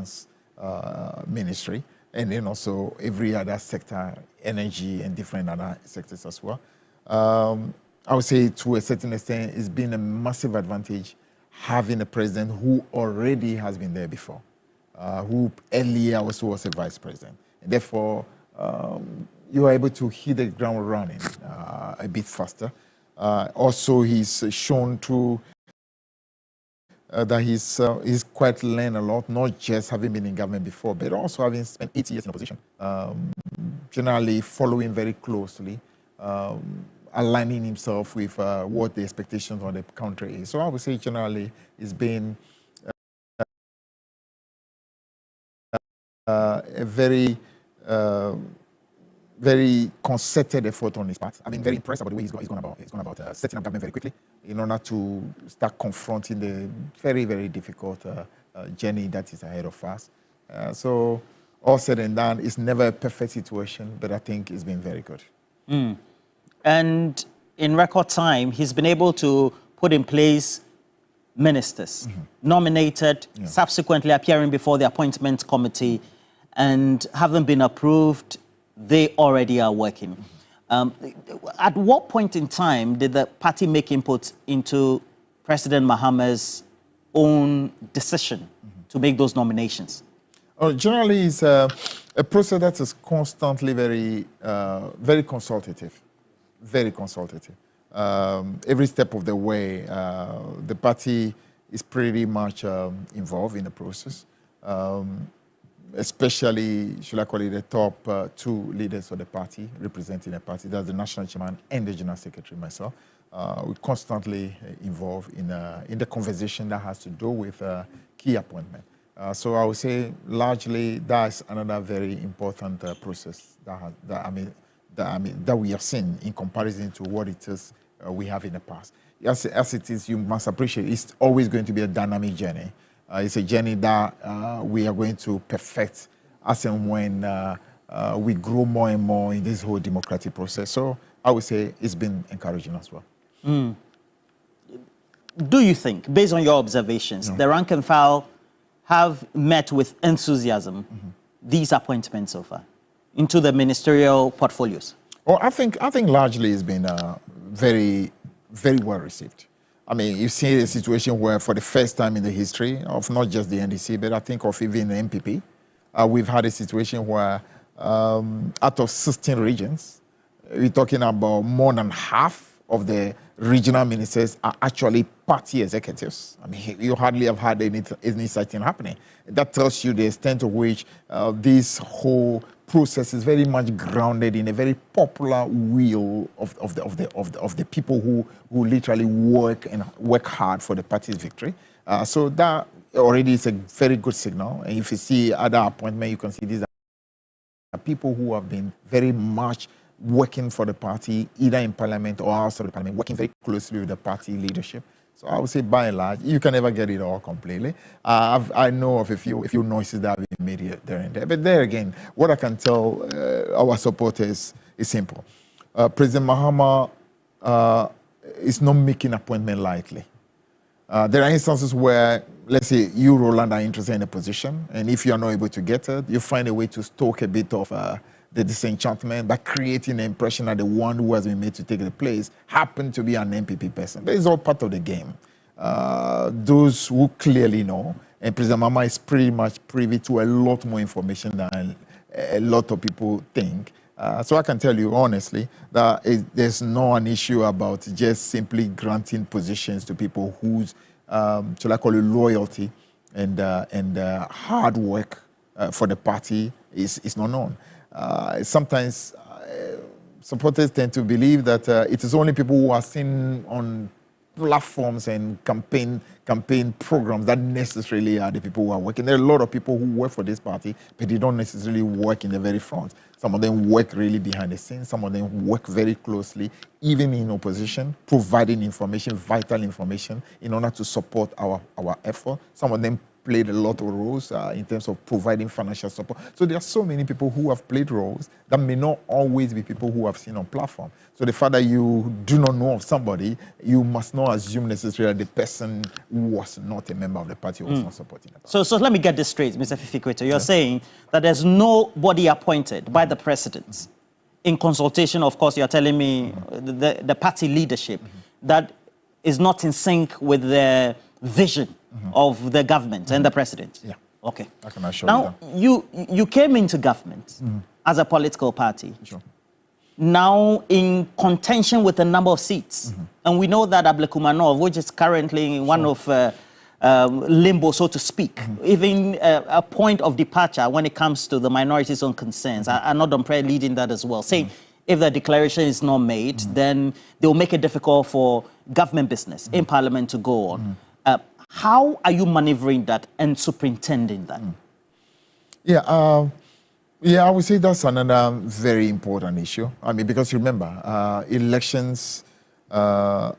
finance ministry, and then also every other sector, energy and different other sectors as well. I would say to a certain extent, it's been a massive advantage having a president who already has been there before, who earlier also was a vice president. And therefore, you are able to hit the ground running a bit faster. Also, he's shown through that he's quite learned a lot, not just having been in government before, but also having spent 8 years in opposition, generally following very closely, aligning himself with what the expectations of the country is. So I would say generally it's been a very very concerted effort on his part. I've been very impressed about the way he's gone about setting up government very quickly in order to start confronting the very, very difficult journey that is ahead of us. So all said and done, it's never a perfect situation, but I think it's been very good. And in record time, he's been able to put in place ministers, nominated, subsequently appearing before the appointment committee, and having been approved, they already are working. At what point in time did the party make input into President Mahama's own decision to make those nominations? Generally, it's a process that is constantly very consultative, very consultative. Every step of the way, the party is pretty much involved in the process. Especially, should I call it, the top 2 leaders of the party, representing the party. That's the national chairman and the general secretary, myself. We're constantly involved in the conversation that has to do with key appointment. So I would say largely that's another very important process that we have seen in comparison to what it is we have in the past. As it is, you must appreciate it's always going to be a dynamic journey. It's a journey that we are going to perfect as and when we grow more and more in this whole democratic process. So I would say it's been encouraging as well. Do you think, based on your observations, the rank and file have met with enthusiasm these appointments so far into the ministerial portfolios? Well, I think largely it's been very, very well received. I mean, you see a situation where for the first time in the history of not just the NDC, but I think of even the MPP, we've had a situation where out of 16 regions, we're talking about more than half of the regional ministers are actually party executives. I mean, you hardly have had any such thing happening. That tells you the extent to which this whole process is very much grounded in a very popular will of the people who literally work hard for the party's victory. So that already is a very good signal. And if you see other appointments, you can see these are people who have been very much working for the party, either in parliament or outside the parliament, working very closely with the party leadership. So I would say, by and large, you can never get it all completely. I know of a few noises that have been made here, there and there. But there again, what I can tell our supporters is simple. President Mahama is not making appointment lightly. There are instances where, let's say, you, Roland, are interested in a position, and if you are not able to get it, you find a way to stoke a bit of the disenchantment by creating the impression that the one who has been made to take the place happened to be an MPP person. But it's all part of the game. Those who clearly know, and President Mahama is pretty much privy to a lot more information than a lot of people think. So I can tell you honestly that there's no an issue about just simply granting positions to people whose, shall I call it, loyalty and hard work for the party is not known. Sometimes supporters tend to believe that it is only people who are seen on platforms and campaign programs that necessarily are the people who are working. There are a lot of people who work for this party, but they don't necessarily work in the very front. Some of them work really behind the scenes. Some of them work very closely, even in opposition, providing information, vital information, in order to support our effort. Some of them played a lot of roles in terms of providing financial support. So there are so many people who have played roles that may not always be people who have seen on platform. So the fact that you do not know of somebody, you must not assume necessarily that the person was not a member of the party or was not supporting the party. So let me get this straight, Mr. Fiifi Kwetey. You're saying that there's nobody appointed by the president in consultation, of course, you're telling me the party leadership that is not in sync with the vision of the government and the president. Yeah. Okay. I can assure now, you came into government as a political party. Sure. Now in contention with a number of seats. And we know that Ablekuma North, which is currently in one of limbo, so to speak, even a point of departure when it comes to the minorities' own concerns. Another prayer leading that as well, saying if the declaration is not made, then they will make it difficult for government business in Parliament to go on. How are you maneuvering that and superintending that? Yeah, I would say that's another very important issue. I mean, because remember, elections are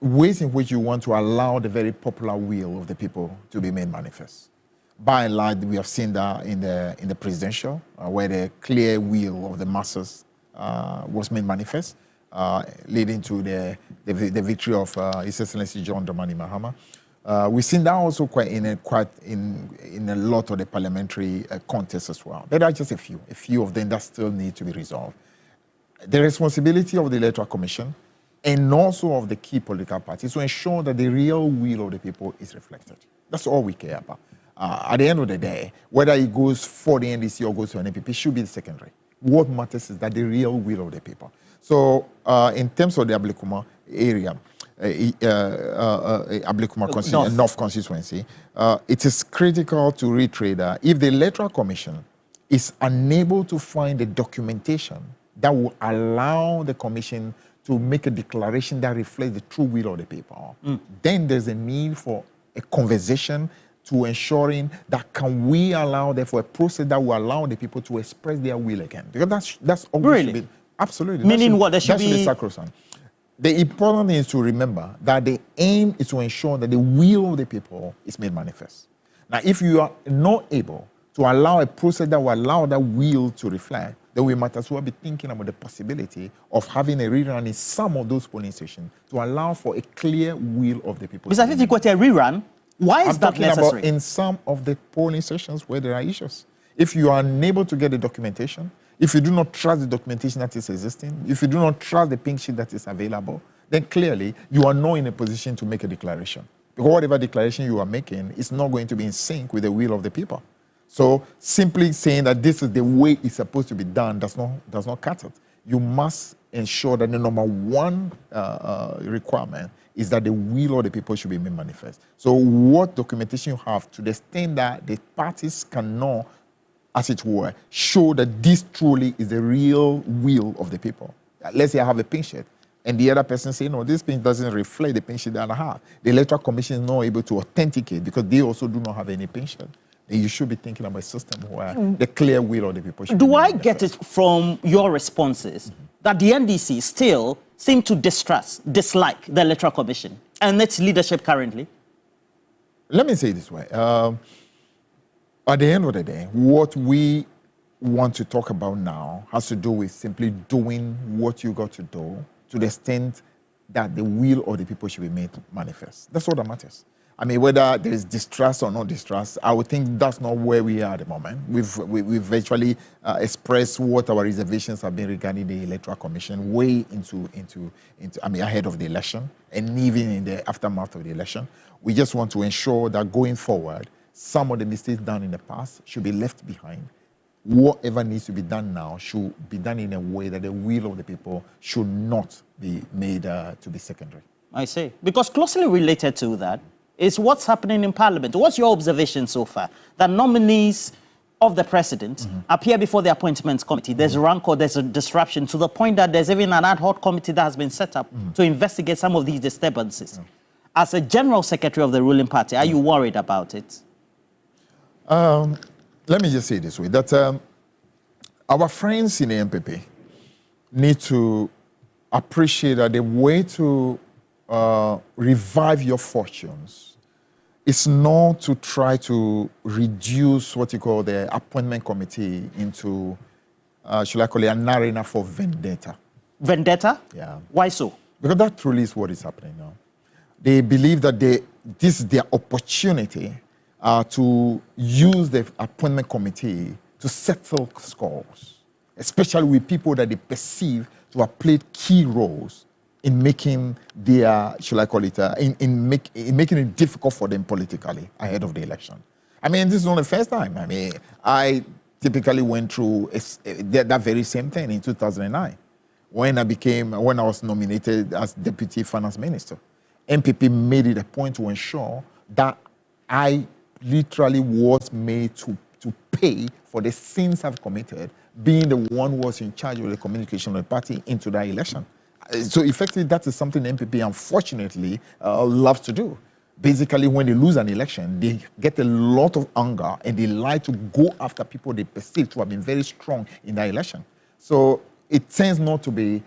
ways in which you want to allow the very popular will of the people to be made manifest. By and large, we have seen that in the presidential, where the clear will of the masses was made manifest, leading to the victory of His Excellency John Dramani Mahama. We've seen that also in a lot of the parliamentary contests as well. There are just a few of them that still need to be resolved. The responsibility of the Electoral Commission and also of the key political parties to ensure that the real will of the people is reflected. That's all we care about. At the end of the day, whether it goes for the NDC or goes to an MPP should be the secondary. What matters is that the real will of the people. So in terms of the Ablekuma area, Ablekuma North constituency, it is critical to reiterate that if the Electoral Commission is unable to find the documentation that will allow the Commission to make a declaration that reflects the true will of the people, then there's a need for a conversation to ensuring that can we allow, therefore, a process that will allow the people to express their will again. Because that's always really? Absolutely. Meaning what? There should be sacrosanct. The important thing is to remember that the aim is to ensure that the will of the people is made manifest. Now, if you are not able to allow a process that will allow that will to reflect, then we might as well be thinking about the possibility of having a rerun in some of those polling stations to allow for a clear will of the people. Mr. Fiifi Kwetey, a rerun? Why is that necessary? About in some of the polling stations where there are issues. If you are unable to get the documentation, if you do not trust the documentation that is existing, if you do not trust the pink sheet that is available, then clearly you are not in a position to make a declaration. Because whatever declaration you are making is not going to be in sync with the will of the people. So simply saying that this is the way it's supposed to be done does not cut it. You must ensure that the number one requirement is that the will of the people should be made manifest. So what documentation you have to the extent that the parties cannot, as it were, show that this truly is the real will of the people. Let's say I have a pink sheet, and the other person say, no, this pink doesn't reflect the pink sheet that I have. The Electoral Commission is not able to authenticate because they also do not have any pink sheet. Then you should be thinking about a system where the clear will of the people should be I get it from your responses that the NDC still seem to dislike the Electoral Commission and its leadership currently? Let me say it this way. At the end of the day, what we want to talk about now has to do with simply doing what you got to do to the extent that the will of the people should be made manifest. That's all that matters. I mean, whether there is distrust or not distrust, I would think that's not where we are at the moment. We've actually expressed what our reservations have been regarding the Electoral Commission way into I mean, ahead of the election and even in the aftermath of the election. We just want to ensure that going forward, some of the mistakes done in the past should be left behind. Whatever needs to be done now should be done in a way that the will of the people should not be made to be secondary. I see. Because closely related to that is what's happening in Parliament. What's your observation so far? That nominees of the president appear before the appointments committee. There's a rancor, there's a disruption to the point that there's even an ad hoc committee that has been set up to investigate some of these disturbances. As a general secretary of the ruling party, are you worried about it? Let me just say it this way, that our friends in the MPP need to appreciate that the way to revive your fortunes it's not to try to reduce what you call the appointment committee into, should I call it, an arena for vendetta. Vendetta? Yeah. Why so? Because that truly is what is happening now. They believe that this is their opportunity to use the appointment committee to settle scores, especially with people that they perceive to have played key roles in making their, should I call it, in making it difficult for them politically ahead of the election. I mean, this is not the first time. I mean, I typically went through that very same thing in 2009 when I was nominated as Deputy Finance Minister. MPP made it a point to ensure that I literally was made to pay for the sins I've committed, being the one who was in charge of the communication of the party into that election. So effectively, that is something the MPP, unfortunately, loves to do. Basically, when they lose an election, they get a lot of anger and they like to go after people they perceive to have been very strong in that election. So it tends not to be,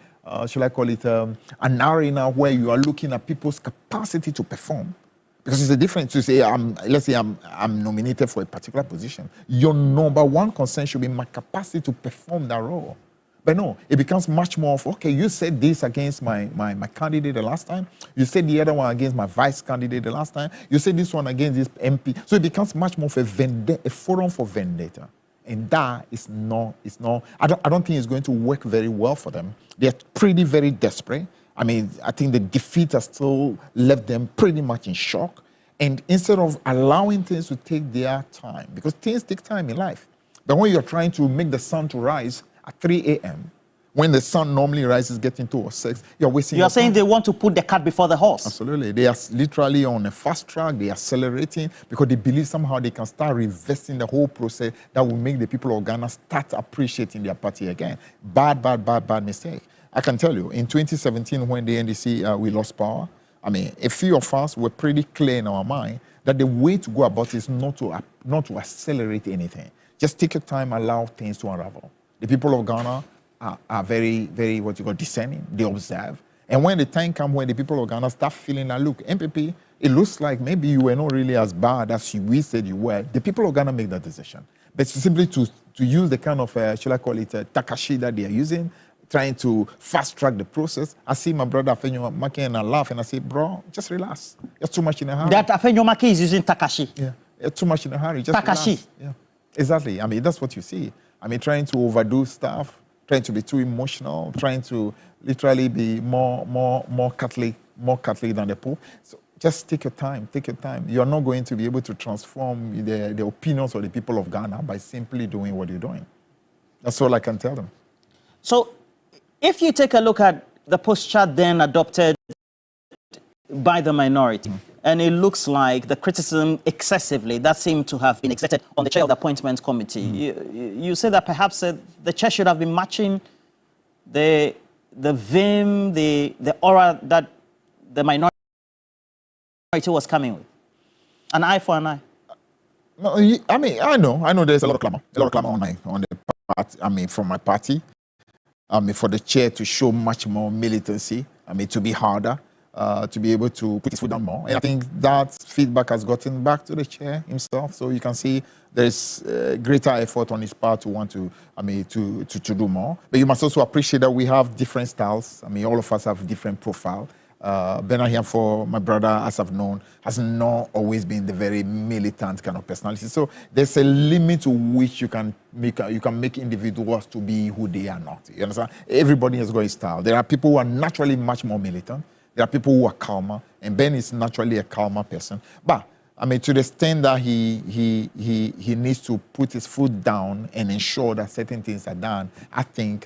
should I call it, an arena where you are looking at people's capacity to perform. Because it's a difference to say, let's say I'm nominated for a particular position. Your number one concern should be my capacity to perform that role. But no, it becomes much more of, okay, you said this against my candidate the last time. You said the other one against my vice candidate the last time. You said this one against this MP. So it becomes much more of a forum for vendetta. And that is not, I don't think it's going to work very well for them. They're pretty, very desperate. I mean, I think the defeat has still left them pretty much in shock. And instead of allowing things to take their time, because things take time in life. But when you're trying to make the sun to rise at 3 a.m., when the sun normally rises getting 2 or 6, you're wasting your time. You're saying they want to put the cart before the horse? Absolutely. They are literally on a fast track. They are accelerating because they believe somehow they can start reversing the whole process that will make the people of Ghana start appreciating their party again. Bad mistake. I can tell you, in 2017, when the NDC, we lost power, I mean, a few of us were pretty clear in our mind that the way to go about it is not to accelerate anything. Just take your time, allow things to unravel. The people of Ghana are very, very, what you call, discerning. They observe. And when the time comes when the people of Ghana start feeling that, look, MPP, it looks like maybe you were not really as bad as we said you were, the people of Ghana make that decision. But simply to use the kind of, should I call it, takashi that they are using, trying to fast-track the process. I see my brother Afenyo Maki and I laugh and I say, bro, just relax. You're too much in a hurry. That Afenyo Maki is using takashi? Yeah, you're too much in a hurry. Just takashi? Relax. Yeah, exactly. I mean, that's what you see. I mean, trying to overdo stuff, trying to be too emotional, trying to literally be more Catholic than the Pope. So just take your time, take your time. You're not going to be able to transform the opinions of the people of Ghana by simply doing what you're doing. That's all I can tell them. So, if you take a look at the posture then adopted by the minority, and it looks like the criticism excessively that seemed to have been exerted on the chair of the appointments committee, you say that perhaps the chair should have been matching the vim, the aura that the minority was coming with. An eye for an eye. No, I mean, I know there's a lot of clamor on the part, I mean, from my party. For the chair to show much more militancy, to be harder, to be able to put his foot down more. And I think that feedback has gotten back to the chair himself. So you can see there's greater effort on his part to want to, to do more. But you must also appreciate that we have different styles. All of us have different profile. Benahian, for my brother, as I've known, has not always been the very militant kind of personality. So there's a limit to which you can make individuals to be who they are not. You understand? Everybody has got his style. There are people who are naturally much more militant. There are people who are calmer, and Ben is naturally a calmer person. But to the extent that he needs to put his foot down and ensure that certain things are done, I think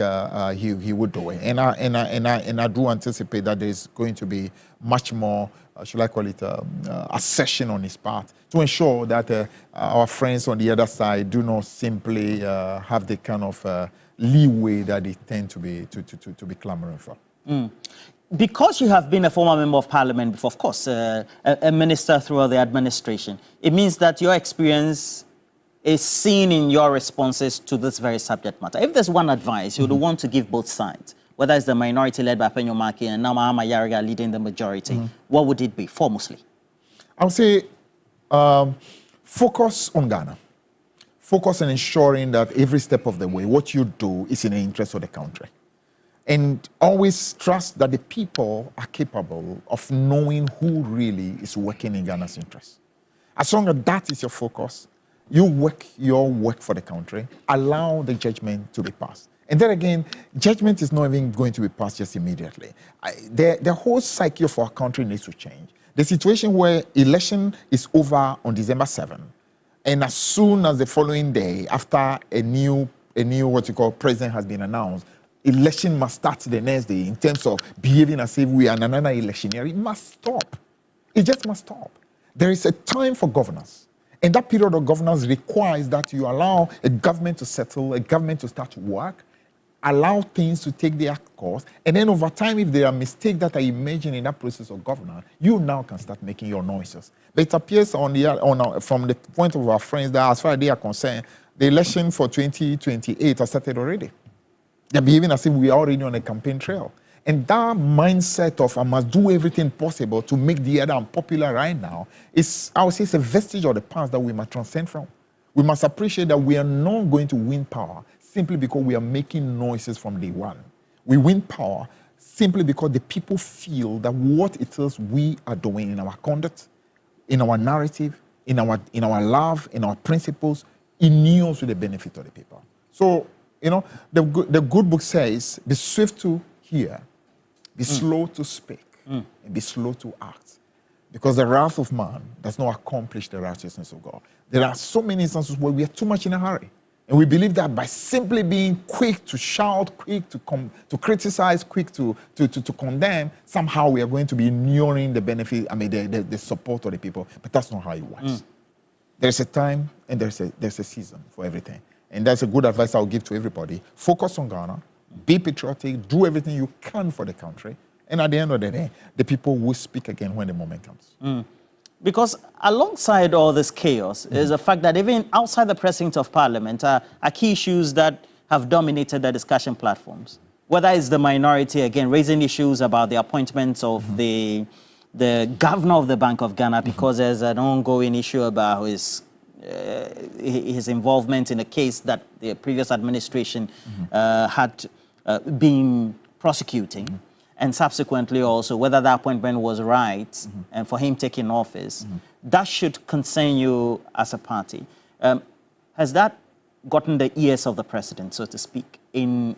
he would do it. And I do anticipate that there's going to be much more, should I call it, assertion on his part to ensure that our friends on the other side do not simply have the kind of leeway that they tend to be clamoring for. Because you have been a former member of parliament before, of course, a minister throughout the administration, it means that your experience is seen in your responses to this very subject matter. If there's one advice you would want to give both sides, whether it's the minority led by Afenyo Maki and now Mahama Yariga leading the majority, what would it be, foremostly? I would say Focus on Ghana. Focus on ensuring that every step of the way, what you do is in the interest of the country. And always trust that the people are capable of knowing who really is working in Ghana's interest. As long as that is your focus, you work your work for the country, allow the judgment to be passed. And then again, judgment is not even going to be passed just immediately. The whole psyche of our country needs to change. The situation where election is over on December 7, and as soon as the following day, after a new what you call president has been announced, election must start the next day in terms of behaving as if we are in another election year. It must stop. It just must stop. There is a time for governance. And that period of governance requires that you allow a government to settle, a government to start to work, allow things to take their course, and then over time, if there are mistakes that are emerging in that process of governance, you now can start making your noises. But it appears from the point of our friends that as far as they are concerned, the election for 2028 has started already. They're behaving as if we are already on a campaign trail. And that mindset of I must do everything possible to make the other unpopular right now is, I would say, it's a vestige of the past that we must transcend from. We must appreciate that we are not going to win power simply because we are making noises from day one. We win power simply because the people feel that what it is we are doing in our conduct, in our narrative, in our love, in our principles, inures to the benefit of the people. So, you know, the good book says, be swift to hear, be slow to speak, and be slow to act. Because the wrath of man does not accomplish the righteousness of God. There are so many instances where we are too much in a hurry. And we believe that by simply being quick to shout, quick to criticize, quick to condemn, somehow we are going to be ignoring the benefit, the support of the people. But that's not how it works. There's a time and there's a season for everything. And that's a good advice I'll give to everybody. Focus on Ghana, be patriotic, do everything you can for the country. And at the end of the day, the people will speak again when the moment comes. Because alongside all this chaos is the fact that even outside the precinct of Parliament are key issues that have dominated the discussion platforms. Whether it's the minority, again, raising issues about the appointments of the governor of the Bank of Ghana, because there's an ongoing issue about his involvement in a case that the previous administration had been prosecuting. And subsequently also whether that appointment was right and for him taking office, that should concern you as a party. Has that gotten the ears of the president, so to speak, in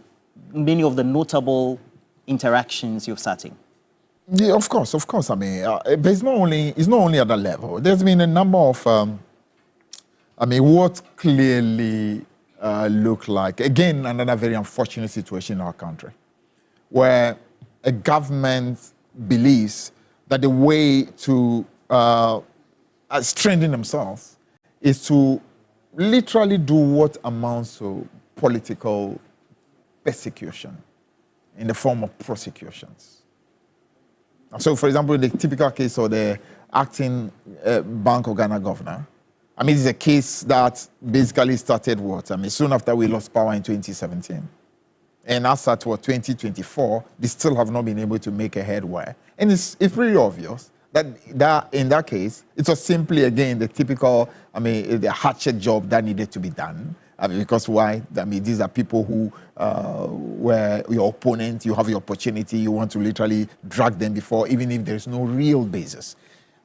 many of the notable interactions you've sat in? Yeah, of course. I mean, but it's not only at that level. There's been a number of, what clearly look like, again, another very unfortunate situation in our country, where a government believes that the way to strengthen themselves is to literally do what amounts to political persecution in the form of prosecutions. So, for example, in the typical case of the acting Bank of Ghana governor, it's a case that basically started soon after we lost power in 2017. And as at 2024, they still have not been able to make a headway. And it's pretty obvious that in that case, it was simply, again, the typical, the hatchet job that needed to be done. Because why? These are people who were your opponent, you have the opportunity, you want to literally drag them before, even if there's no real basis.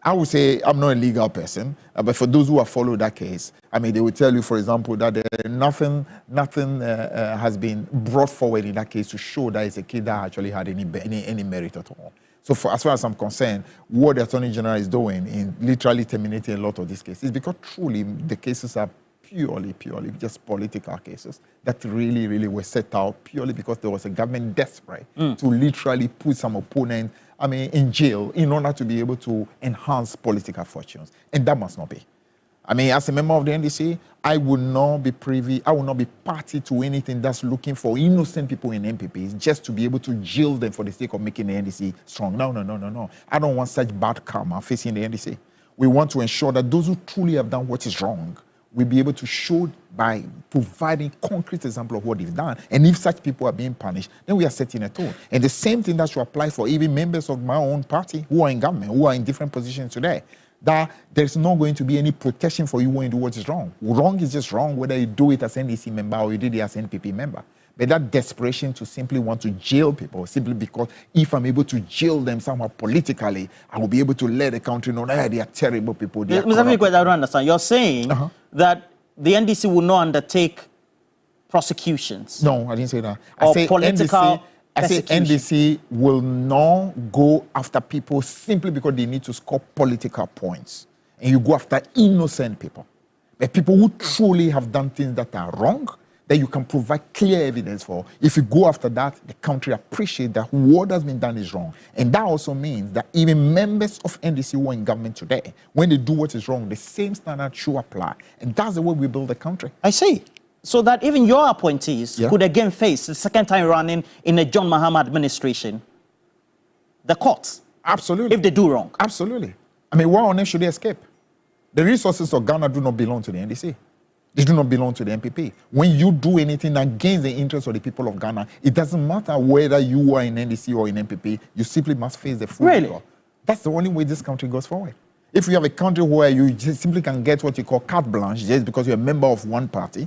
I would say I'm not a legal person, but for those who have followed that case, they will tell you, for example, that nothing has been brought forward in that case to show that it's a case that actually had any merit at all. So as far as I'm concerned, what the Attorney General is doing in literally terminating a lot of these cases is because truly the cases are purely just political cases that really were set out purely because there was a government desperate to literally put some opponent in jail in order to be able to enhance political fortunes. And that must not be. As a member of the NDC, I will not be party to anything that's looking for innocent people in MPPs just to be able to jail them for the sake of making the NDC strong. No. I don't want such bad karma facing the NDC. We want to ensure that those who truly have done what is wrong will be able to show by providing concrete example of what they've done. And if such people are being punished, then we are setting a tone. And the same thing that should apply for even members of my own party who are in government, who are in different positions today. that there's not going to be any protection for you when you do what is wrong. Wrong is just wrong, whether you do it as NDC member or you did it as NPP member. But that desperation to simply want to jail people, simply because if I'm able to jail them somehow politically, I will be able to let the country know that they are terrible people. Mr. Fiavi Kwetey, I don't understand. You're saying that the NDC will not undertake prosecutions. No, I didn't say that. I say NDC will not go after people simply because they need to score political points. And you go after innocent people. But people who truly have done things that are wrong, that you can provide clear evidence for. If you go after that, the country appreciates that what has been done is wrong. And that also means that even members of NDC who are in government today, when they do what is wrong, the same standard should apply. And that's the way we build the country. I see. So that even your appointees could again face the second time running in a John Mahama administration, the courts. Absolutely. If they do wrong. Absolutely. I mean, why on earth should they escape? The resources of Ghana do not belong to the NDC. They do not belong to the MPP. When you do anything against the interests of the people of Ghana, it doesn't matter whether you are in NDC or in MPP, you simply must face the full law. That's the only way this country goes forward. If you have a country where you just simply can get what you call carte blanche just because you're a member of one party,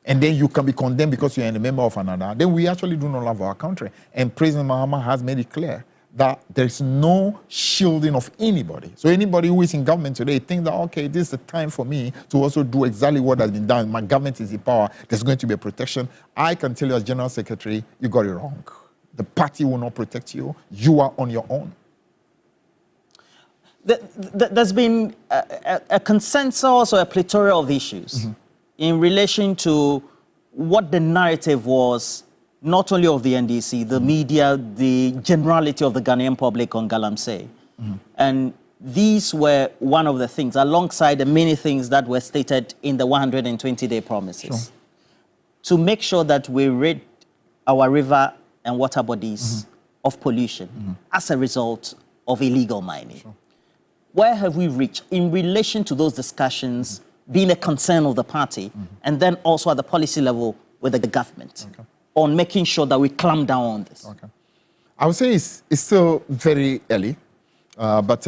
and then you can be condemned because you're a member of another, then we actually do not love our country. And President Mahama has made it clear that there's no shielding of anybody. So anybody who is in government today thinks that, okay, this is the time for me to also do exactly what has been done. My government is in power. There's going to be a protection. I can tell you as General Secretary, you got it wrong. The party will not protect you. You are on your own. There's been a consensus or a plethora of issues in relation to what the narrative was, not only of the NDC, the media, the generality of the Ghanaian public on Galamsey. And these were one of the things, alongside the many things that were stated in the 120-day promises, to make sure that we rid our river and water bodies of pollution as a result of illegal mining. Where have we reached in relation to those discussions being a concern of the party, and then also at the policy level with the government? On making sure that we clamp down on this? I would say it's still very early, but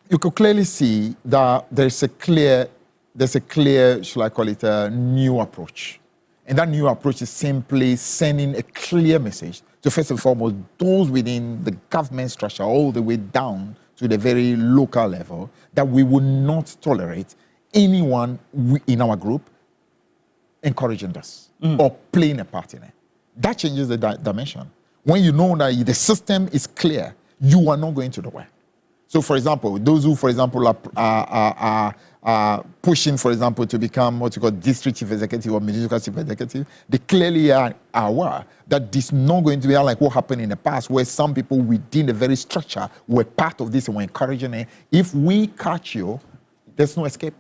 you could clearly see that there's a clear, shall I call it, a new approach. And that new approach is simply sending a clear message to, first and foremost, those within the government structure, all the way down to the very local level, that we will not tolerate anyone in our group encouraging us or playing a part in it. That changes the dimension. When you know that the system is clear, you are not going to nowhere. So, for example, those who, for example, are pushing, for example, to become what you call district chief executive or municipal chief executive, they clearly are aware that this is not going to be like what happened in the past, where some people within the very structure were part of this and were encouraging it. If we catch you, there's no escape.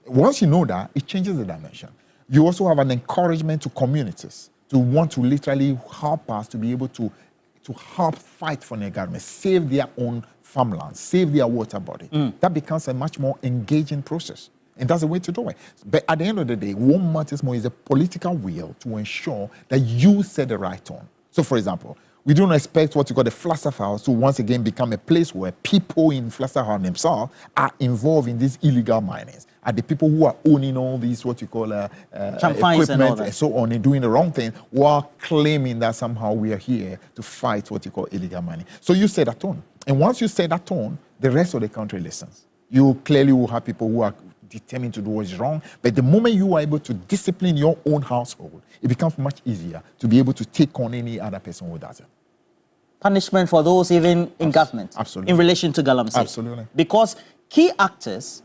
Once you know that, it changes the dimension. You also have an encouragement to communities to want to literally help us to be able to help fight for their government, save their own farmland, save their water body. That becomes a much more engaging process. And that's the way to do it. But at the end of the day, what matters more is the political will to ensure that you set the right tone. So, for example, we don't expect what you call the Flaster House to once again become a place where people in Flaster House themselves are involved in these illegal minings. Are the people who are owning all these, what you call equipment and so on, and doing the wrong thing, while claiming that somehow we are here to fight what you call illegal mining. So you set that tone. And once you set that tone, the rest of the country listens. You clearly will have people who are determined to do what is wrong. But the moment you are able to discipline your own household, it becomes much easier to be able to take on any other person who does it. Punishment for those even in government. Absolutely. In relation to Galamsey. Absolutely. Because key actors,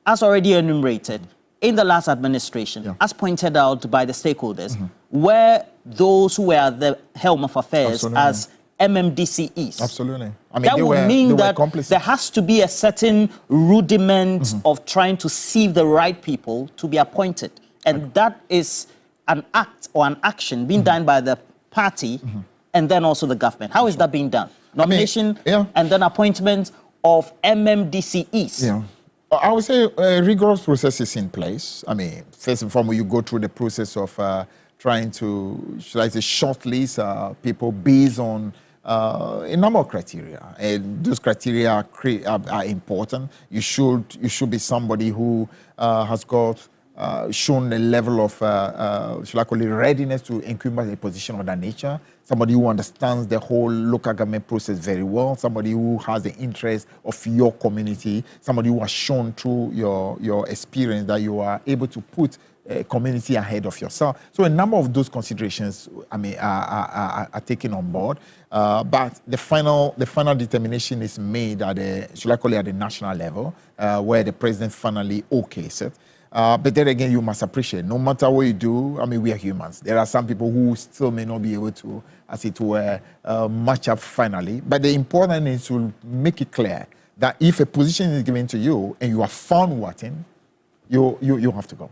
as already enumerated in the last administration, as pointed out by the stakeholders, were those who were at the helm of affairs as MMDCEs. Absolutely. I mean, that would mean that there has to be a certain rudiment of trying to sieve the right people to be appointed. And that is an act or an action being done by the party and then also the government. How is that being done? Nomination and then appointment of MMDCEs. I would say a rigorous process is in place. I mean, first and foremost, you go through the process of trying to, should I say, shortlist people based on a number of criteria, and those criteria are important. You should be somebody who has got shown a level of, should I call it, readiness to incumbent a position of that nature. Somebody who understands the whole local government process very well. Somebody who has the interest of your community. Somebody who has shown through your experience that you are able to put a community ahead of yourself. So a number of those considerations, I mean, are taken on board. But the final determination is made at the, should I call it, at the national level, where the president finally okays it. But then again, you must appreciate, no matter what you do, I mean, we are humans. There are some people who still may not be able to, as it were, match up finally. But the important is to make it clear that if a position is given to you and you are found wanting, you have to go.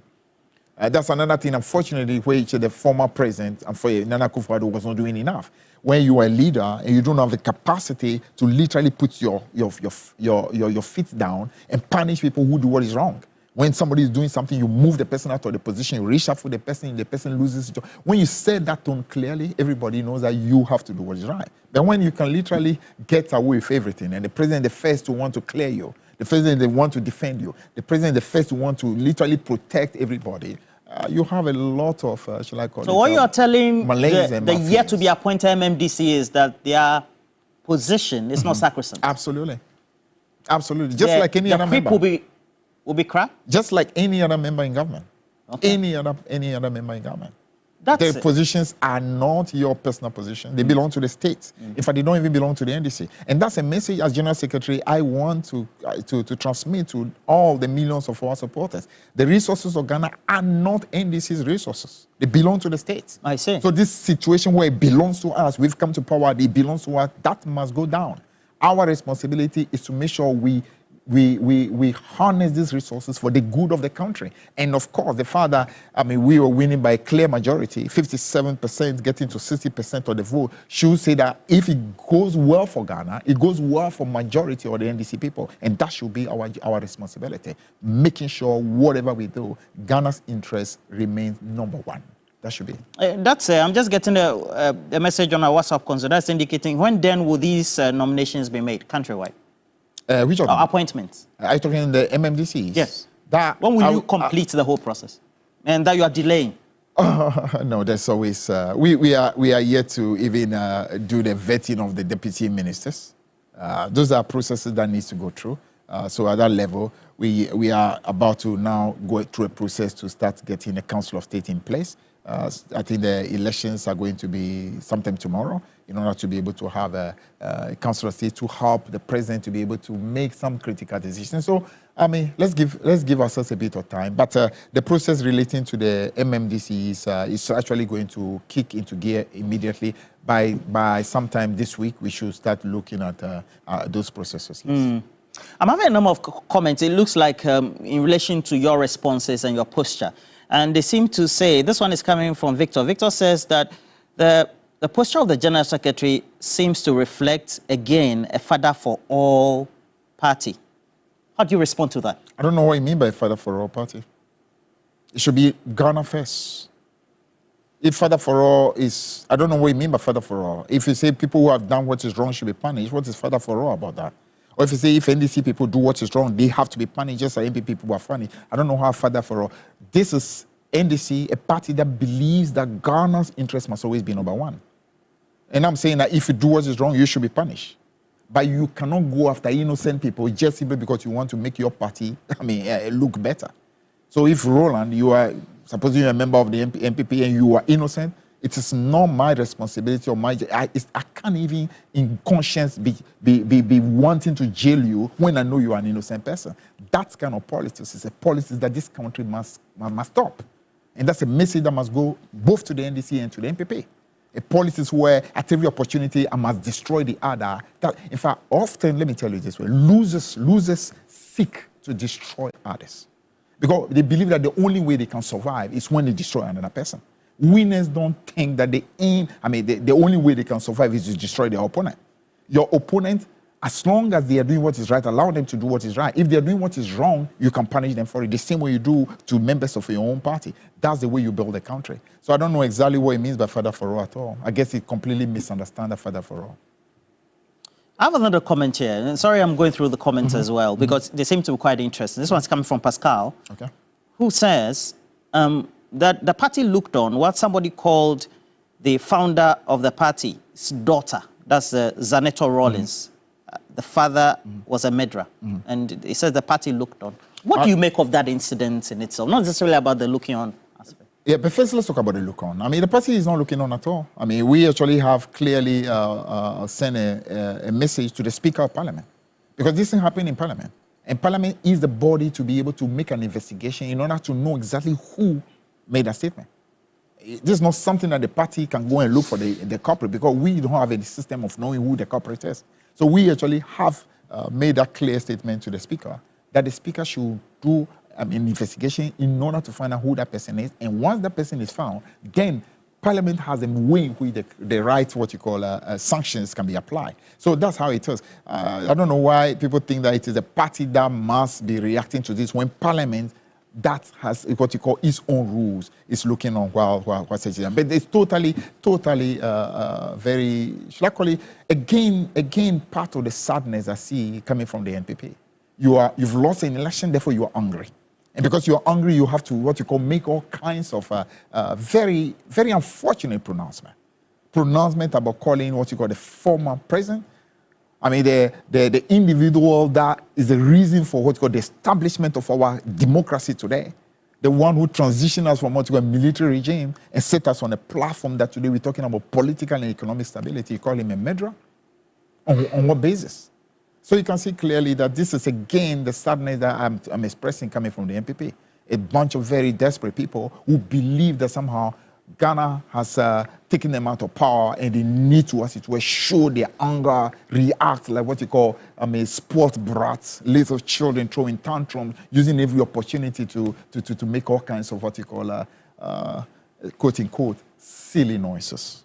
That's another thing, unfortunately, which the former president, Nana Akufo-Addo, was not doing enough. When you are a leader and you don't have the capacity to literally put your feet down and punish people who do what is wrong. When somebody is doing something, you move the person out of the position, you reshuffle the person loses his job. When you say that tone clearly, everybody knows that you have to do what is right. But when you can literally get away with everything, and the president is the first to want to clear you, the president they want to defend you, the president is the first to want to literally protect everybody, you have a lot of, shall I call it? So what you're telling the yet to be appointed MMDC is that their position is not sacrosanct? Absolutely. Absolutely. Just like any other member. Will be crap? Just like any other member in government. Okay. Any other member in government. Their positions are not your personal position. They belong to the state. In fact, they don't even belong to the NDC. And that's a message as General Secretary I want to transmit to all the millions of our supporters. The resources of Ghana are not NDC's resources. They belong to the state. I see. So this situation where it belongs to us, we've come to power, it belongs to us, that must go down. Our responsibility is to make sure we harness these resources for the good of the country. And of course, the fact that, I mean, we were winning by a clear majority, 57% getting to 60% of the vote, should say that if it goes well for Ghana, it goes well for majority of the NDC people. And that should be our responsibility, making sure whatever we do, Ghana's interest remains number one. That should be. I'm just getting a message on our WhatsApp console that's indicating when then will these nominations be made countrywide? Which of them? Appointments. Are you talking the MMDCs? Yes. When will you complete the whole process? And that you are delaying? No, there's always... we are yet to even do the vetting of the deputy ministers. Those are processes that needs to go through. So at that level, we are about to now go through a process to start getting a Council of State in place. I think the elections are going to be sometime tomorrow in order to be able to have a Council of State to help the president to be able to make some critical decisions. So, I mean, let's give ourselves a bit of time. But the process relating to the MMDC is actually going to kick into gear immediately. By sometime this week, we should start looking at those processes. Yes. I'm having a number of comments. It looks like in relation to your responses and your posture. And they seem to say, this one is coming from Victor. Victor says that the posture of the General Secretary seems to reflect, again, a father for all party. How do you respond to that? I don't know what you mean by father for all party. It should be Ghana first. If father for all is, I don't know what you mean by father for all. If you say people who have done what is wrong should be punished, what is father for all about that? Or if you say if NDC people do what is wrong, they have to be punished just like MP people are funny. I don't know how father for all. This is NDC, a party that believes that Ghana's interest must always be number one. And I'm saying that if you do what is wrong, you should be punished. But you cannot go after innocent people just simply because you want to make your party, look better. So if Roland, you are supposing you're a member of the MPP and you are innocent, it is not my responsibility or I can't even in conscience be wanting to jail you when I know you are an innocent person. That kind of politics is a politics that this country must stop. And that's a message that must go both to the NDC and to the MPP. A politics where at every opportunity I must destroy the other. That, in fact, often, let me tell you this way, losers seek to destroy others. Because they believe that the only way they can survive is when they destroy another person. Winners don't think that the only way they can survive is to destroy their opponent. Your opponent, as long as they are doing what is right, allow them to do what is right. If they are doing what is wrong, you can punish them for it. The same way you do to members of your own party. That's the way you build a country. So I don't know exactly what it means by father for all at all. I guess it completely misunderstands the father for all. I have another comment here. And sorry, I'm going through the comments as well, because they seem to be quite interesting. This one's coming from Pascal, who says that the party looked on what somebody called the founder of the party's daughter, that's Zaneto Rawlings. The father was a Medra, and he says the party looked on. What do you make of that incident in itself? Not necessarily about the looking on aspect. Yeah, but first let's talk about the look on. I mean, the party is not looking on at all. I mean, we actually have clearly sent a message to the Speaker of Parliament, because this thing happened in Parliament. And Parliament is the body to be able to make an investigation in order to know exactly who made that statement. This is not something that the party can go and look for the culprit, because we don't have a system of knowing who the culprit is. So we actually have made that clear statement to the Speaker that the Speaker should do an investigation in order to find out who that person is. And once that person is found, then Parliament has a way in which the right, what you call sanctions can be applied. So that's how it is. I don't know why people think that it is the party that must be reacting to this when Parliament that has what you call its own rules is looking on what's it. But it's totally very, shall I call it, again part of the sadness I see coming from the NPP. You've lost an election, therefore you are angry. And because you are angry, you have to, what you call, make all kinds of very, very unfortunate pronouncement about calling what you call the former president. I mean, the individual that is the reason for what you call the establishment of our democracy today, the one who transitioned us from what you call a military regime and set us on a platform that today we're talking about political and economic stability. You call him a Medra? On what basis? So you can see clearly that this is, again, the sadness that I'm expressing coming from the NPP. A bunch of very desperate people who believe that somehow Ghana has taken them out of power and they need to, as it were, show their anger, react like what you call, sport brats, little children throwing tantrums, using every opportunity to make all kinds of what you call, quote-unquote, silly noises.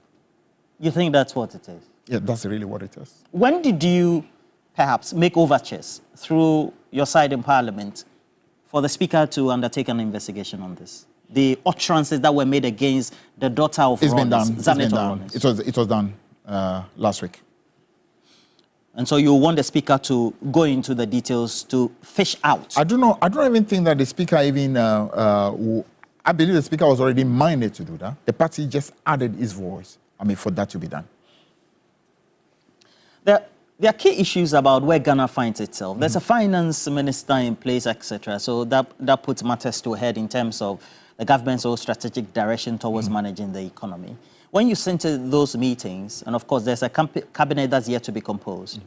You think that's what it is? Yeah, that's really what it is. When did you perhaps make overtures through your side in Parliament for the Speaker to undertake an investigation on this? The utterances that were made against the daughter of Rawlings, It was done last week. And so you want the Speaker to go into the details to fish out? I don't even think that the Speaker even, I believe the Speaker was already minded to do that. The party just added his voice, for that to be done. There are key issues about where Ghana finds itself. There's a finance minister in place, etc. So that puts matters to a head in terms of the government's whole strategic direction towards managing the economy. When you sent to those meetings, and of course there's a cabinet that's yet to be composed,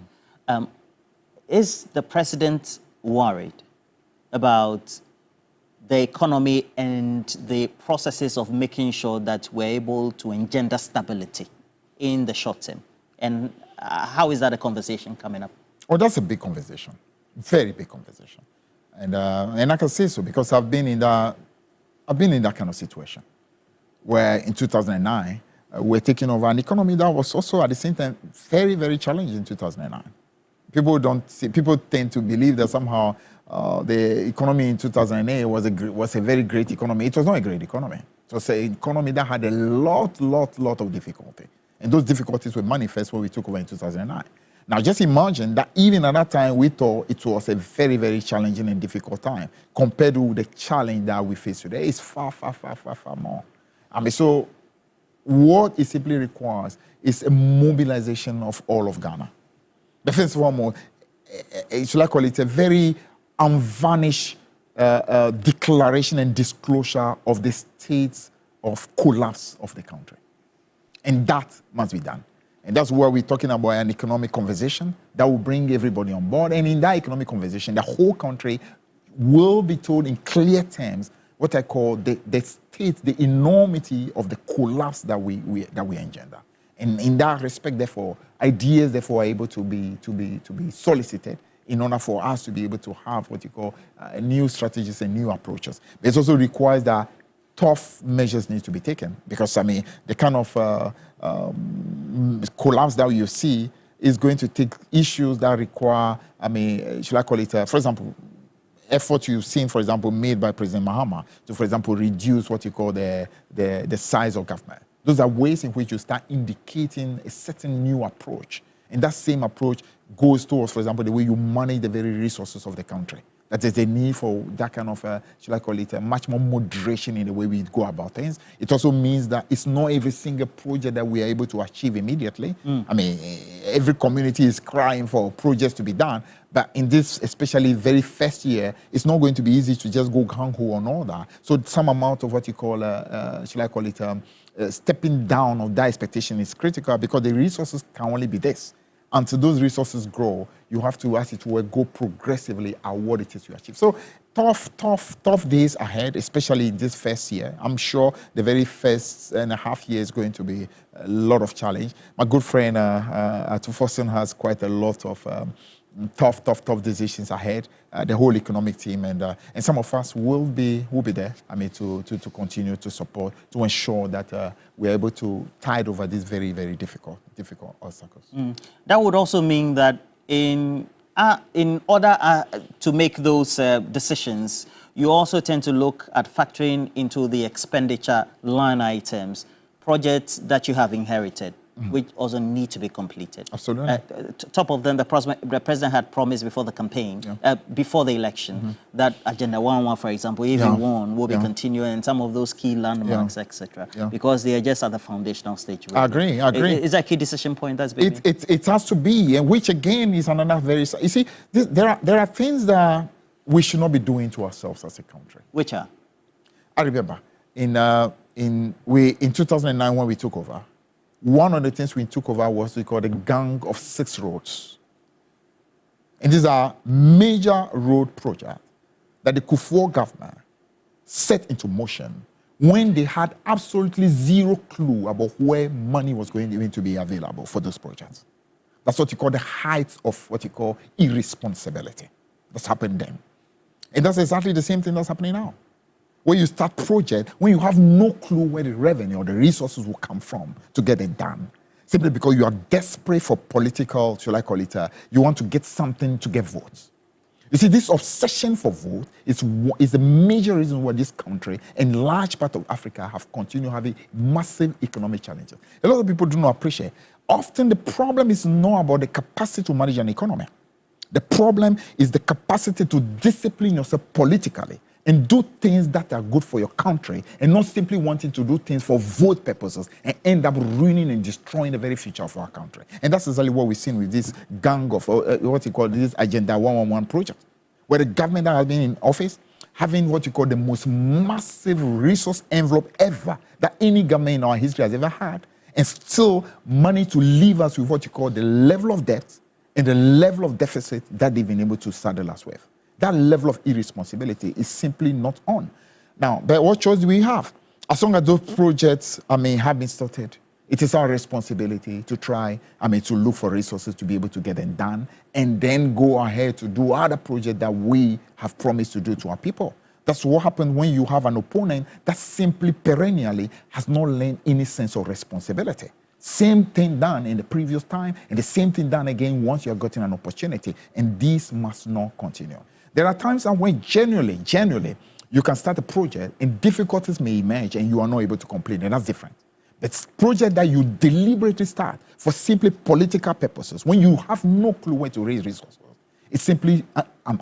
is the president worried about the economy and the processes of making sure that we're able to engender stability in the short term? And how is that a conversation coming up? Oh, that's a big conversation, very big conversation, and I can say so because I've been in that kind of situation, where in 2009 we're taking over an economy that was also at the same time very, very challenging in 2009. People tend to believe that somehow the economy in 2008 was a very great economy. It was not a great economy. It was an economy that had a lot of difficulty. And those difficulties were manifest when we took over in 2009. Now, just imagine that even at that time, we thought it was a very, very challenging and difficult time compared to the challenge that we face today. It's far more. So what it simply requires is a mobilization of all of Ghana. But first of all, should I call it a very unvarnished declaration and disclosure of the state of collapse of the country. And that must be done. And that's where we're talking about an economic conversation that will bring everybody on board. And in that economic conversation, the whole country will be told in clear terms what I call the state, the enormity of the collapse that we engender. And in that respect, therefore, ideas are able to be solicited in order for us to be able to have what you call new strategies and new approaches. But it also requires that tough measures need to be taken because, the kind of collapse that you see is going to take issues that require, should I call it, for example, effort you've seen, for example, made by President Mahama to, for example, reduce what you call the size of government. Those are ways in which you start indicating a certain new approach. And that same approach goes towards, for example, the way you manage the very resources of the country. That there's a need for that kind of, should I call it, much more moderation in the way we go about things. It also means that it's not every single project that we are able to achieve immediately. I mean, every community is crying for projects to be done, but in this, especially very first year, it's not going to be easy to just go gung-ho on all that. So some amount of what you call, should I call it, stepping down of that expectation is critical, because the resources can only be this. Until those resources grow, you have to, as it were, go progressively at what it is you achieve. So tough days ahead, especially in this first year. I'm sure the very first and a half year is going to be a lot of challenge. My good friend Atufosun has quite a lot of tough decisions ahead. The whole economic team and some of us will be there. I mean, to continue to support, to ensure that we're able to tide over these very, very difficult obstacles. That would also mean that in order to make those decisions, you also tend to look at factoring into the expenditure line items projects that you have inherited, which also need to be completed. Absolutely. Top of them, the president had promised before the campaign, before the election, that Agenda 111, for example, even one will be continuing, and some of those key landmarks, etc. Because they are just at the foundational stage. Really. I agree. Is that a key decision point that's been made? It has to be, and which again is another very... You see, there are things that we should not be doing to ourselves as a country. Which are? I remember in 2009 when we took over, one of the things we took over was what we call the Gang of 6 roads. And these are major road projects that the Kufuor government set into motion when they had absolutely zero clue about where money was going to be available for those projects. That's what you call the height of what you call irresponsibility. That's happened then. And that's exactly the same thing that's happening now. When you start project, when you have no clue where the revenue or the resources will come from to get it done, simply because you are desperate for political, shall I call it, you want to get something to get votes. You see, this obsession for vote is the major reason why this country and large part of Africa have continued having massive economic challenges. A lot of people do not appreciate. Often the problem is not about the capacity to manage an economy. The problem is the capacity to discipline yourself politically and do things that are good for your country, and not simply wanting to do things for vote purposes and end up ruining and destroying the very future of our country. And that's exactly what we've seen with this gang of, what you call this Agenda 111 project, where the government that has been in office having what you call the most massive resource envelope ever that any government in our history has ever had, and still managed to leave us with what you call the level of debt and the level of deficit that they've been able to saddle us with. That level of irresponsibility is simply not on. Now, but what choice do we have? As long as those projects, have been started, it is our responsibility to try, to look for resources to be able to get them done, and then go ahead to do other projects that we have promised to do to our people. That's what happens when you have an opponent that simply perennially has not learned any sense of responsibility. Same thing done in the previous time, and the same thing done again once you have gotten an opportunity, and this must not continue. There are times when genuinely, you can start a project and difficulties may emerge and you are not able to complete, and that's different. But project that you deliberately start for simply political purposes, when you have no clue where to raise resources, it's simply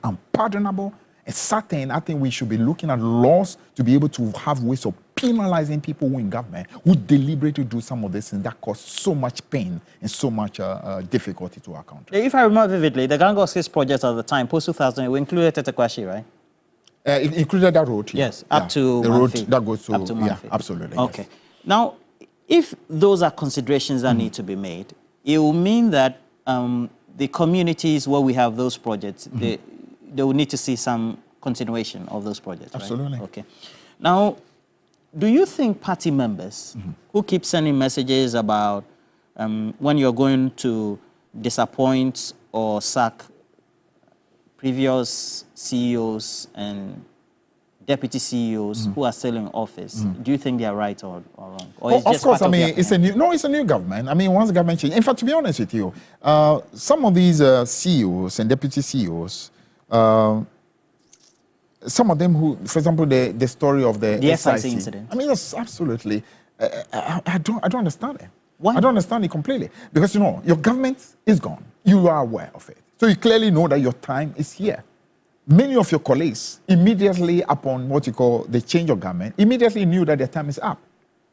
unpardonable. And certain, I think we should be looking at laws to be able to have ways of penalizing people who in government who deliberately do some of this things that cause so much pain and so much difficulty to our country. If I remember vividly, the Gang of 6 projects at the time, post-2000, we included Tetekwashi, right? It included that road. Yes, up to the road that goes to, Manfi. Absolutely. Okay. Yes. Now, if those are considerations that need to be made, it will mean that the communities where we have those projects, they will need to see some continuation of those projects. Absolutely. Right? Okay. Now, do you think party members who keep sending messages about when you're going to disappoint or sack previous CEOs and deputy CEOs who are still in office, do you think they are right or wrong? Or of course, it's a new government. Once the government changes, in fact, to be honest with you, some of these CEOs and deputy CEOs, some of them who, for example, the story of the SIC incident. That's absolutely, I don't understand it. Why? I don't understand it completely. Because, your government is gone. You are aware of it. So you clearly know that your time is here. Many of your colleagues, immediately upon what you call the change of government, immediately knew that their time is up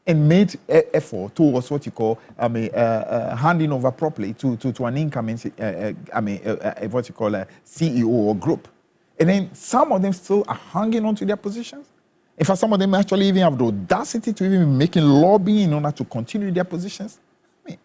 and made effort towards what you call, handing over properly to an incoming, what you call a CEO or group. And then some of them still are hanging on to their positions. In fact, some of them actually even have the audacity to even be making lobbying in order to continue their positions. I mean,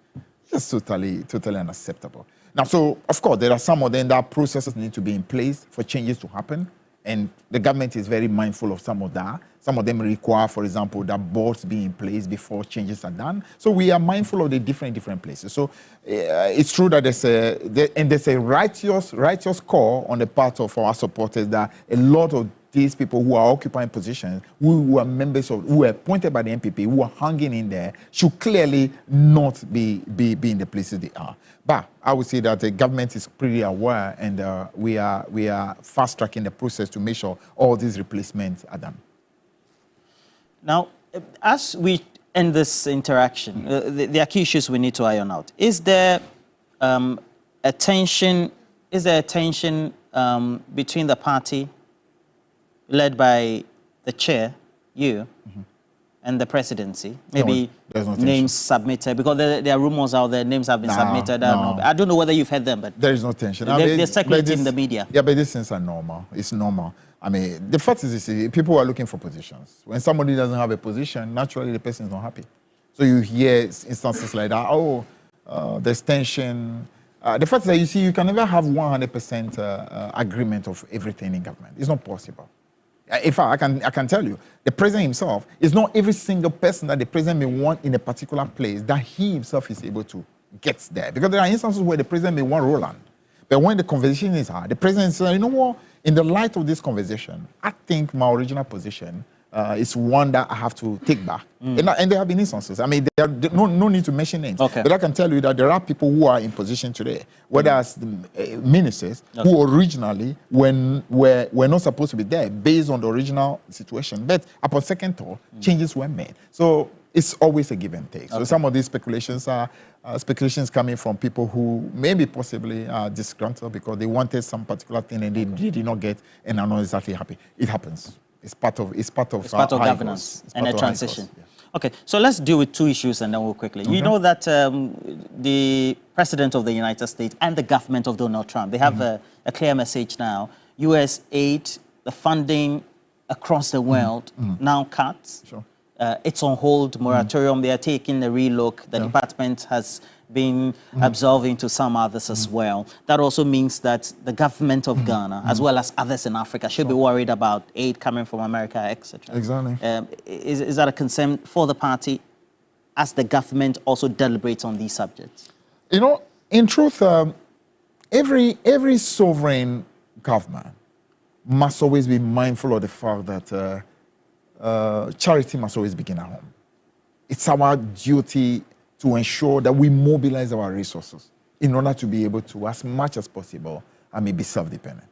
it's totally unacceptable. Now, so, of course, there are some of them that processes need to be in place for changes to happen. And the government is very mindful of some of that. Some of them require, for example, that boards be in place before changes are done. So we are mindful of the different places. So it's true that there's a righteous call on the part of our supporters that a lot of these people who are occupying positions, who are members of, who are appointed by the NPP, who are hanging in there, should clearly not be in the places they are. But I would say that the government is pretty aware, and we are fast-tracking the process to make sure all these replacements are done. There as we end this interaction, there are key issues we need to iron out. Is there a tension? Is there a tension between the party led by the chair, you, and the presidency? Maybe no names submitted, because there are rumors out there, names have been submitted. I don't know whether you've heard them, but there is no tension. They're circulating in the media. Yeah, but these things are normal. It's normal. I mean, the fact is, people are looking for positions. When somebody doesn't have a position, naturally the person is not happy. So you hear instances like that. There's tension. The fact is that you can never have 100% agreement of everything in government. It's not possible. In fact, I can tell you, the president himself is not every single person that the president may want in a particular place that he himself is able to get there. Because there are instances where the president may want Roland. But when the conversation is hard, the president says, you know what, in the light of this conversation, I think my original position is one that I have to take back. And there have been instances. I mean, there are no need to mention names. Okay. But I can tell you that there are people who are in position today, whether as ministers, who originally were not supposed to be there based on the original situation. But upon second thought, changes were made. So it's always a give and take. So some of these speculations are speculations coming from people who maybe possibly are disgruntled because they wanted some particular thing and they did not get and are not exactly happy. It happens. It's part of governance and a transition. Yeah. Okay, so let's deal with two issues and then we'll quickly. You know that the President of the United States and the government of Donald Trump, they have a clear message now. U.S. aid, the funding across the world now cuts. Sure. It's on hold, moratorium. They are taking a relook. The department has been absolving to some others as well. That also means that the government of Ghana, as well as others in Africa, should be worried about aid coming from America, etc. Exactly. Is that a concern for the party as the government also deliberates on these subjects? You know, in truth, every sovereign government must always be mindful of the fact that charity must always begin at home. It's our duty to ensure that we mobilize our resources in order to be able to, as much as possible, be self-dependent.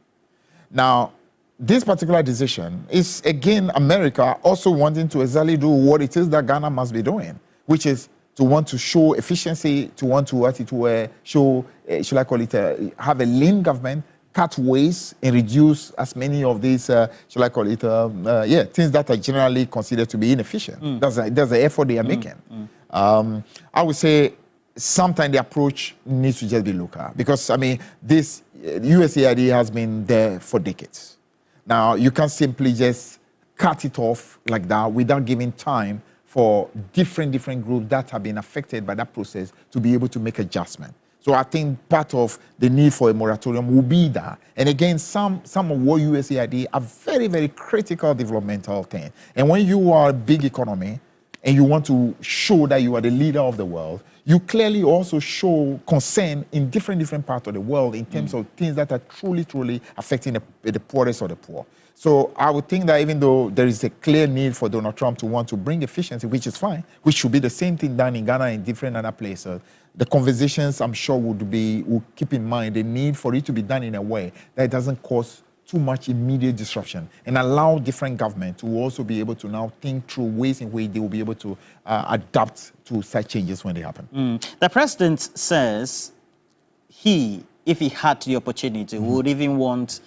Now, this particular decision is, again, America also wanting to exactly do what it is that Ghana must be doing, which is to want to show efficiency, to want to show, should I call it, have a lean government, cut waste and reduce as many of these, shall I call it, things that are generally considered to be inefficient. That's the effort they are making. I would say sometimes the approach needs to just be local because, I mean, this USAID has been there for decades. Now, you can't simply just cut it off like that without giving time for different groups that have been affected by that process to be able to make adjustment. So I think part of the need for a moratorium will be that. And again, some of what USAID are very critical developmental things. And when you are a big economy and you want to show that you are the leader of the world, you clearly also show concern in different parts of the world in terms of things that are truly affecting the poorest of the poor. So I would think that even though there is a clear need for Donald Trump to want to bring efficiency, which is fine, which should be the same thing done in Ghana and different other places, the conversations, I'm sure, will keep in mind the need for it to be done in a way that it doesn't cause too much immediate disruption and allow different governments to also be able to now think through ways in which they will be able to adapt to such changes when they happen. The president says he, if he had the opportunity, would even want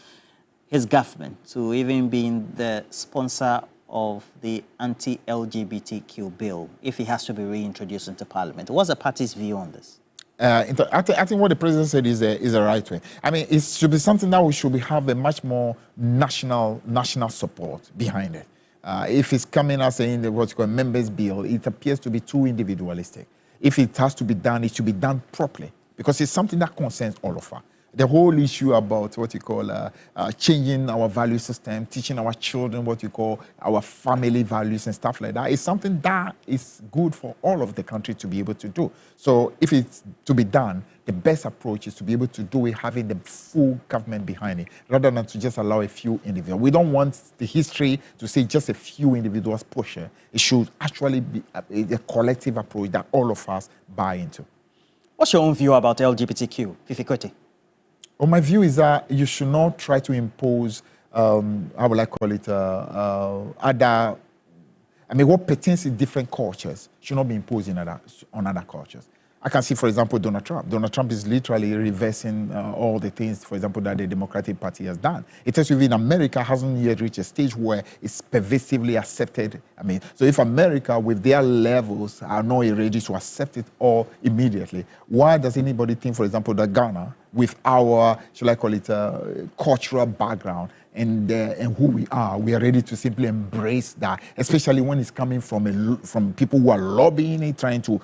his government to even be the sponsor of the anti-LGBTQ bill if he has to be reintroduced into Parliament. What's the party's view on this? I think what the president said is a right way. I mean, it should be something that we should have a much more national support behind it. If it's coming as what's called members' bill, it appears to be too individualistic. If it has to be done, it should be done properly because it's something that concerns all of us. The whole issue about what you call changing our value system, teaching our children what you call our family values and stuff like that is something that is good for all of the country to be able to do. So if it's to be done, the best approach is to be able to do it having the full government behind it, rather than to just allow a few individuals. We don't want the history to say just a few individuals push it. It should actually be a collective approach that all of us buy into. What's your own view about LGBTQ, Fiifi Kwetey? Well, my view is that you should not try to impose, how would I call it, other, I mean, what pertains to different cultures should not be imposed on other cultures. I can see, for example, Donald Trump. Donald Trump is literally reversing all the things, for example, that the Democratic Party has done. It tells you in America hasn't yet reached a stage where it's pervasively accepted. I mean, so if America, with their levels, are not ready to accept it all immediately, why does anybody think, for example, that Ghana, with our, shall I call it, cultural background and who we are ready to simply embrace that, especially when it's coming from people who are lobbying it, trying to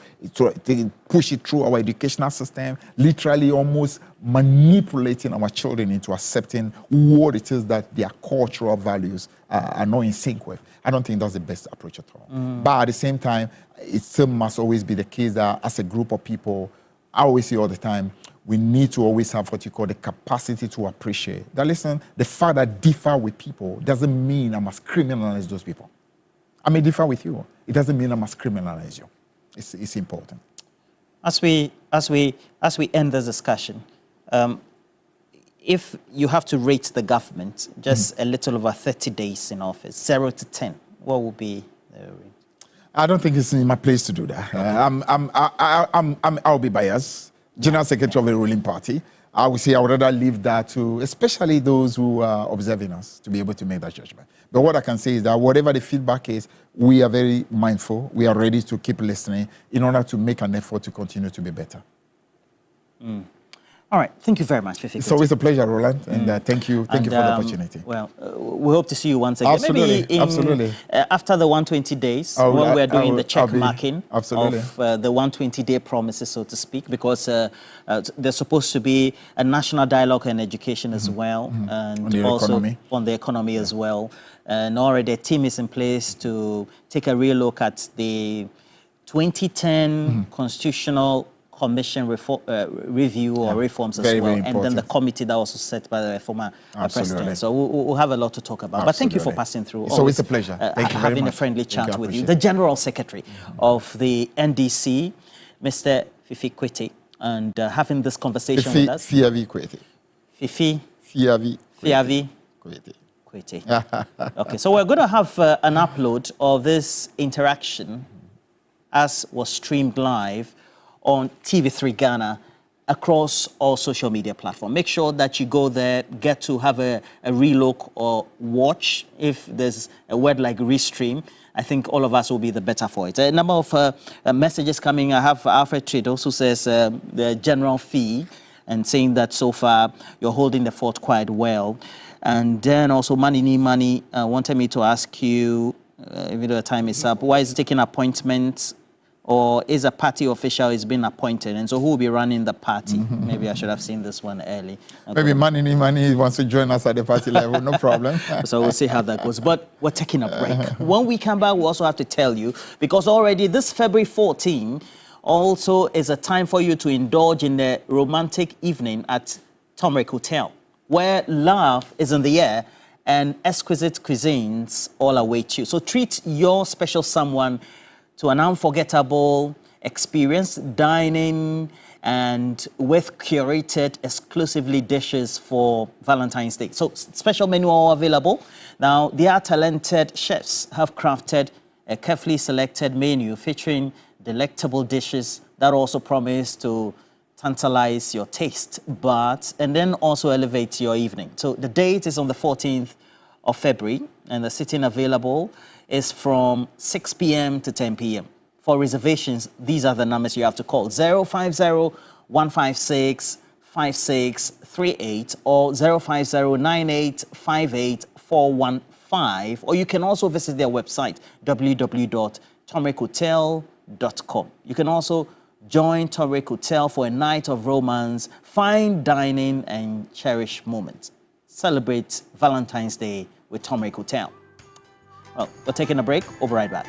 push it through our educational system, literally almost manipulating our children into accepting what it is that their cultural values are not in sync with. I don't think that's the best approach at all. But at the same time, it still must always be the case that as a group of people, I always say all the time, we need to always have what you call the capacity to appreciate. That listen, the fact that I differ with people doesn't mean I must criminalize those people. I may differ with you. It doesn't mean I must criminalize you. It's important. As we end this discussion, if you have to rate the government just a little over 30 days in office, 0 to 10, what would be the rate? I don't think it's in my place to do that. Okay. I'll be biased. General Secretary of a ruling party, I would say I would rather leave that to especially those who are observing us to be able to make that judgment. But what I can say is that whatever the feedback is, we are very mindful. We are ready to keep listening in order to make an effort to continue to be better. All right. Thank you very much, Fiifi Kwetey. It's always a pleasure, Roland, and thank you for the opportunity. Well, we hope to see you once again. Absolutely, absolutely. After the 120 days, when we're doing the check marking of the 120-day promises, so to speak, because there's supposed to be a national dialogue and education as well, and on the economy as well. And already a team is in place to take a real look at the 2010 Constitutional Commission review or reforms as well, and then the committee that was set by the former president. So we'll have a lot to talk about. But thank you for passing through. It's always a pleasure. Thank you very much. Having a friendly chat with you. The General Secretary of the NDC, Mr. Fiifi Kwetey, and having this conversation with us. Fiavi Kwetey. Fiifi Fiavi Kwetey. Okay, so we're going to have an upload of this interaction as was streamed live on TV3 Ghana across all social media platforms. Make sure that you go there, get to have a relook or watch. If there's a word like restream, I think all of us will be the better for it. A number of messages coming. I have Alfred Tridos who says the general fee and saying that so far you're holding the fort quite well. And then also Money wanted me to ask you, even though the time is up, why is it taking appointments? Or is a party official is being appointed? And so who will be running the party? Maybe I should have seen this one early. Maybe Money wants to join us at the party level, no problem. So we'll see how that goes. But we're taking a break. When we come back, we also have to tell you, because already this February 14 also is a time for you to indulge in the romantic evening at Turmeric Hotel, where love is in the air and exquisite cuisines all await you. So treat your special someone to an unforgettable experience, dining, and with curated exclusively dishes for Valentine's Day. So special menu all available. Now, their talented chefs have crafted a carefully selected menu featuring delectable dishes that also promise to tantalize your taste, and then also elevate your evening. So the date is on the 14th of February, and the sitting available is from 6 p.m. to 10 p.m. For reservations, these are the numbers you have to call: 050-156-5638 or 050-9858-415, or you can also visit their website, www.tomrickhotel.com. You can also join Tomrick Hotel for a night of romance, fine dining, and cherished moments. Celebrate Valentine's Day with Tomrick Hotel. Well, we're taking a break. We'll be right back.